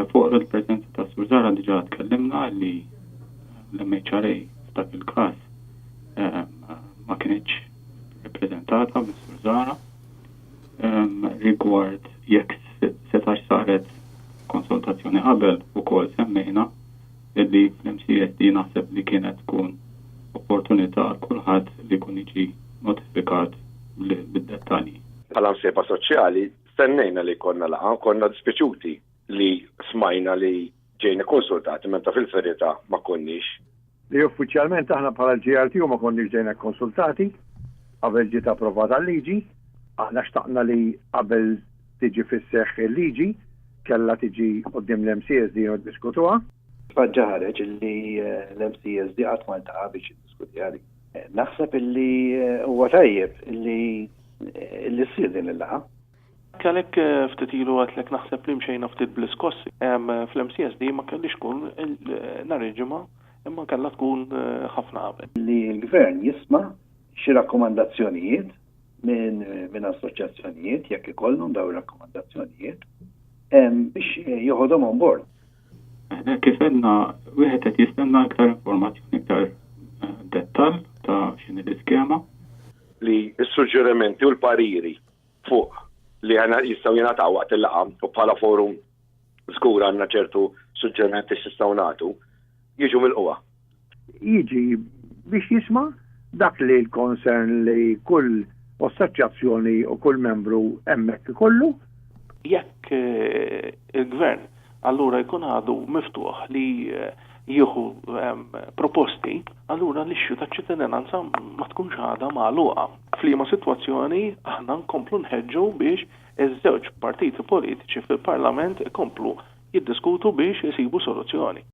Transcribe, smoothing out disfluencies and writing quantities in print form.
Fuq il-preżenza ta' Sur Zara diġà tkellimna li l-MHRA f'dak il-każ ma kienx rappreżentata mis-Sur Zara rigward jekk setax saret konsultazzjoni qabel ukoll semmejna illi l-MCSD naħseb li kienet tkun opportunità għal kulħadd li jkun jiġi notifikat bid-dettalji. Bħala msieħba soċjali stennejna li konna dispiċuti li smajna li ġejna konsultati meta fil-verità ma konniex. Li uffiċjalment aħna bħala l-GRTU ma konniex ġejna konsultati qabel ġiet approvata l-liġi, aħna xtaqna li qabel tiġi fis-seħħ il-liġi kellha tiġi qudiem l-MCSD u ddiskutuha. Faġġa ħareġ li l-MCSD qatt ma ltaqa' biex jiddiskuti. Naħseb illi huwa tajjeb illi ssir din il-laqgħa. Kellek ftit ilu għatlek naħseb li mxejna ftit bl-iskossi. Fl-MCSD ma kellix tkun nhar il-ġimgħa imma kellha tkun ħafna qabel. Li l-gvern jisma' xi rakkomandazzjonijiet minn assoċjazzjonijiet jekk ikollhom dawn rakkomandazzjonijiet biex joħodhom on board. Kif għedna wieħed qed jistenna aktar informazzjoni aktar dettall ta' x'inhi l-iskema. Li s-suġġerimenti u l-pariri fuq li għana jistaw jenataw waqt il-laqam u bħala forum żgur għandna ċertu suġġerimenti x'istgħu nagħtu jiġu mill-qwa. Jiġi biex jisma' dak li l-concern li kull assoċjazzjoni u kull membru hemmhekk ikollu. Jekk il-gvern allura jkun għadu miftuħ li jieħu proposti, allura l-ixxu ta' ċittadinanza ma tkunx għadha magħluqa. F'liema sitwazzjoni aħna nkomplu nħeġġu biex iż-żewġ partiti politiċi fil-Parlament ikomplu jiddiskutu biex isibu soluzzjoni.